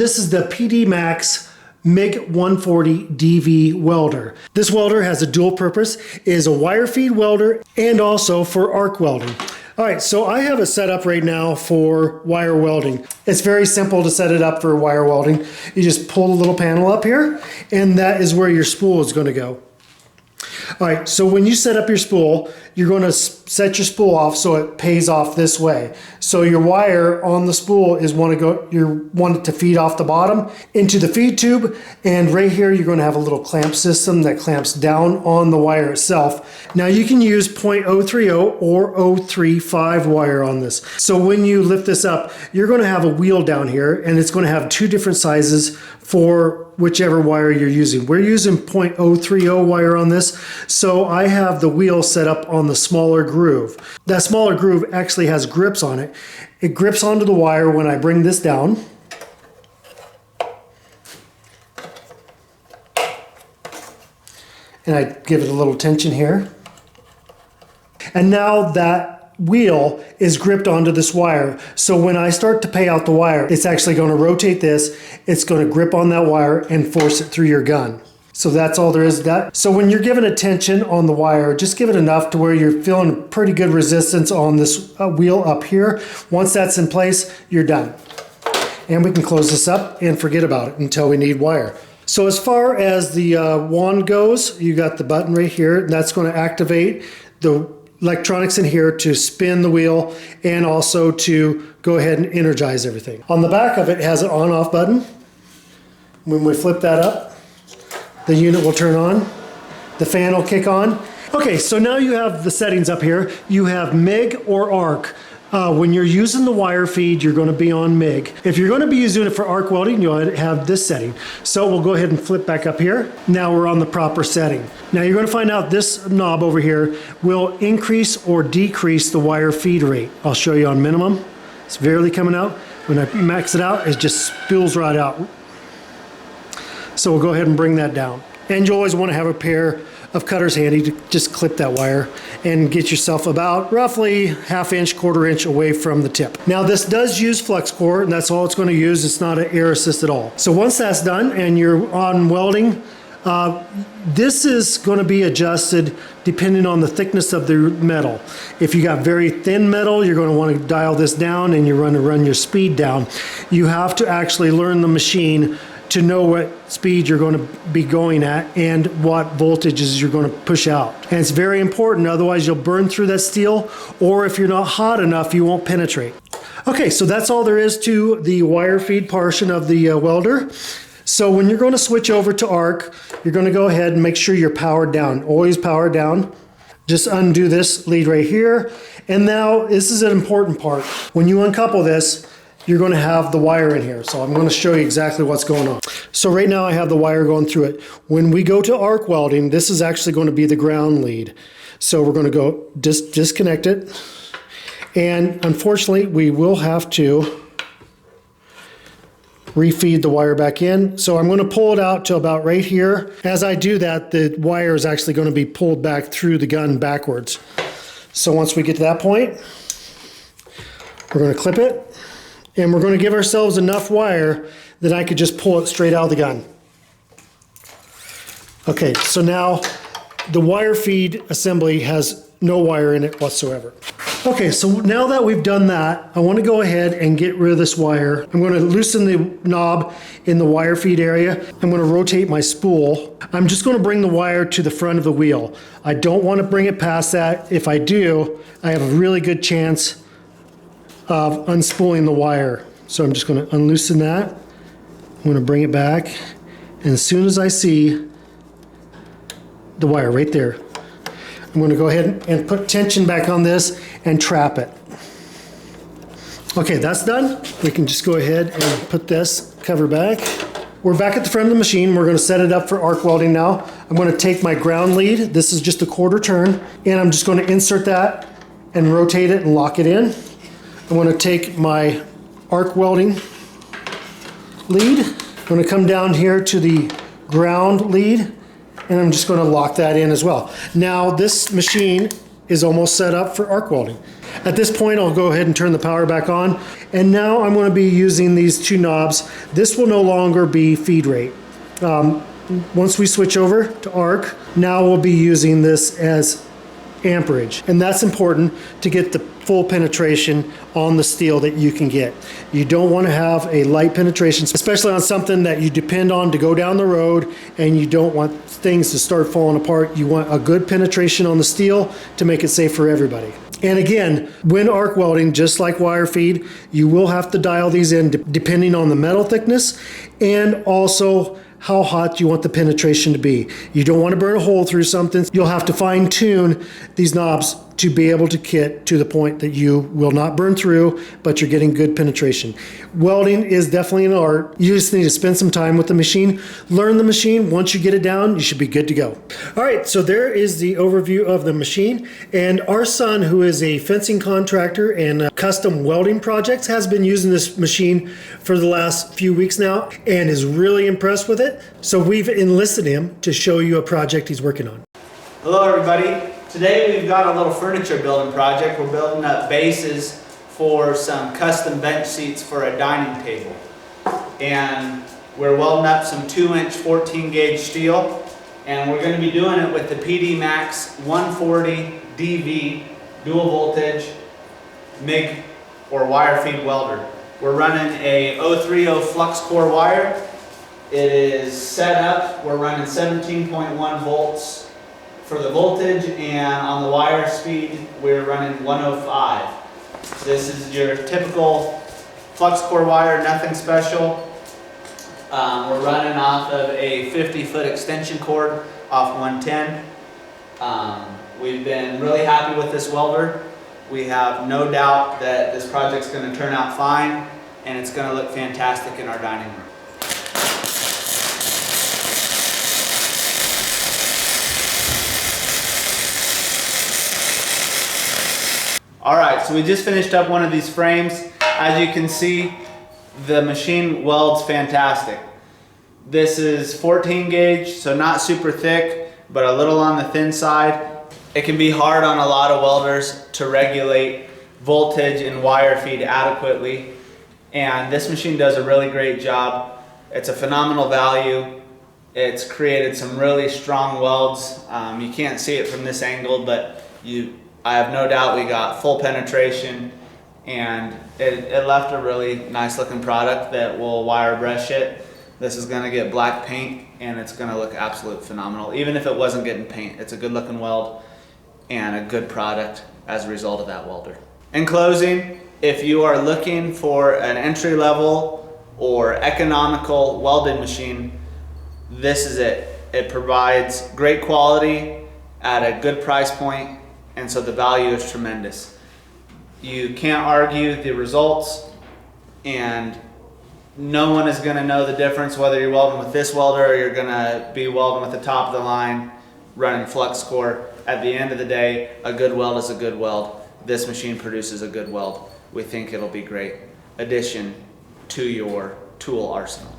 this is the PDMAX MIG 140 DV welder. This welder has a dual purpose. It is a wire feed welder and also for arc welding. All right, so I have it set up right now for wire welding. It's very simple to set it up for wire welding. You just pull the little panel up here, and that is where your spool is going to go. All right, so when you set up your spool, you're going to set your spool off so it pays off this way. So your wire on the spool is you want it to feed off the bottom into the feed tube, and right here you're going to have a little clamp system that clamps down on the wire itself. Now you can use 0.030 or 035 wire on this. So when you lift this up, you're going to have a wheel down here, and it's going to have two different sizes for whichever wire you're using. We're using 0.030 wire on this, so I have the wheel set up on the smaller groove. That smaller groove actually has grips on it. It grips onto the wire when I bring this down. And I give it a little tension here. And now that wheel is gripped onto this wire. So when I start to pay out the wire, it's actually going to rotate this. It's going to grip on that wire and force it through your gun. So that's all there is to that. So when you're giving a tension on the wire, just give it enough to where you're feeling pretty good resistance on this wheel up here. Once that's in place, you're done. And we can close this up and forget about it until we need wire. So as far as the wand goes, you got the button right here. That's going to activate the electronics in here to spin the wheel and also to go ahead and energize everything. On the back of it has an on-off button. When we flip that up, the unit will turn on, the fan will kick on. Okay, so now you have the settings up here. You have MIG or arc. When you're using the wire feed, you're going to be on MIG. If you're going to be using it for arc welding, you'll have this setting. So we'll go ahead and flip back up here. Now we're on the proper setting. Now you're going to find out this knob over here will increase or decrease the wire feed rate. I'll show you on minimum. It's barely coming out. When I max it out, it just spills right out. So we'll go ahead and bring that down. And you always want to have a pair of cutters handy to just clip that wire and get yourself about roughly ½ inch, ¼ inch away from the tip. Now this does use flux core, and that's all it's going to use. It's not an air assist at all. So once that's done and you're on welding, this is going to be adjusted depending on the thickness of the metal. If you got very thin metal, you're going to want to dial this down, and you're going to run your speed down. You have to actually learn the machine to know what speed you're going to be going at and what voltages you're going to push out. And it's very important, otherwise you'll burn through that steel, or if you're not hot enough, you won't penetrate. Okay, so that's all there is to the wire feed portion of the welder. So when you're going to switch over to arc, you're going to go ahead and make sure you're powered down. Always powered down. Just undo this lead right here. And now this is an important part. When you uncouple this, you're going to have the wire in here. So I'm going to show you exactly what's going on. So right now I have the wire going through it. When we go to arc welding, this is actually going to be the ground lead. So we're going to go disconnect it. And unfortunately, we will have to refeed the wire back in. So I'm going to pull it out to about right here. As I do that, the wire is actually going to be pulled back through the gun backwards. So once we get to that point, we're going to clip it. And we're going to give ourselves enough wire that I could just pull it straight out of the gun. Okay, so now the wire feed assembly has no wire in it whatsoever. Okay, so now that we've done that, I want to go ahead and get rid of this wire. I'm going to loosen the knob in the wire feed area. I'm going to rotate my spool. I'm just going to bring the wire to the front of the wheel. I don't want to bring it past that. If I do, I have a really good chance of unspooling the wire. So I'm just going to unloosen that. I'm going to bring it back, and as soon as I see the wire right there, I'm going to go ahead and put tension back on this and trap it. Okay, that's done. We can just go ahead and put this cover back. We're back at the front of the machine. We're going to set it up for arc welding now. I'm going to take my ground lead. This is just a -- turn, and I'm just going to insert that and rotate it and lock it in. I'm going to take my arc welding lead. I'm going to come down here to the ground lead, and I'm just going to lock that in as well. Now this machine is almost set up for arc welding. At this point, I'll go ahead and turn the power back on. And now I'm going to be using these two knobs. This will no longer be feed rate. Once we switch over to arc, now we'll be using this as amperage. And that's important to get the full penetration on the steel that you can get. You don't want to have a light penetration, especially on something that you depend on to go down the road, and you don't want things to start falling apart. You want a good penetration on the steel to make it safe for everybody. And again, when arc welding, just like wire feed, you will have to dial these in depending on the metal thickness and also how hot you want the penetration to be. You don't want to burn a hole through something. You'll have to fine tune these knobs to be able to get to the point that you will not burn through, but you're getting good penetration. Welding is definitely an art. You just need to spend some time with the machine, learn the machine. Once you get it down, you should be good to go. All right, so there is the overview of the machine. And our son, who is a fencing contractor and custom welding projects, has been using this machine for the last few weeks now and is really impressed with it. So we've enlisted him to show you a project he's working on. Hello everybody. Today we've got a little furniture building project. We're building up bases for some custom bench seats for a dining table. And we're welding up some 2-inch 14-gauge steel. And we're going to be doing it with the PDMAX 140 DV dual voltage MIG or wire feed welder. We're running a 030 flux core wire. It is set up. We're running 17.1 volts for the voltage, and on the wire speed we're running 105. This is your typical flux core wire, nothing special. We're running off of a 50-foot extension cord off 110. We've been really happy with this welder. We have no doubt that this project's going to turn out fine, and it's going to look fantastic in our dining room. Alright, so we just finished up one of these frames. As you can see, the machine welds fantastic. This is 14 gauge, so not super thick, but a little on the thin side. It can be hard on a lot of welders to regulate voltage and wire feed adequately, and this machine does a really great job. It's a phenomenal value. It's created some really strong welds. You can't see it from this angle, but I have no doubt we got full penetration, and it left a really nice looking product that will wire brush it. This is going to get black paint, and it's going to look absolutely phenomenal. Even if it wasn't getting paint, it's a good looking weld and a good product as a result of that welder. In closing, if you are looking for an entry level or economical welding machine, this is it. It provides great quality at a good price point, and so the value is tremendous. You can't argue the results, and no one is going to know the difference whether you're welding with this welder or you're going to be welding with the top of the line running flux core. At the end of the day, a good weld is a good weld. This machine produces a good weld. We think it'll be a great addition to your tool arsenal.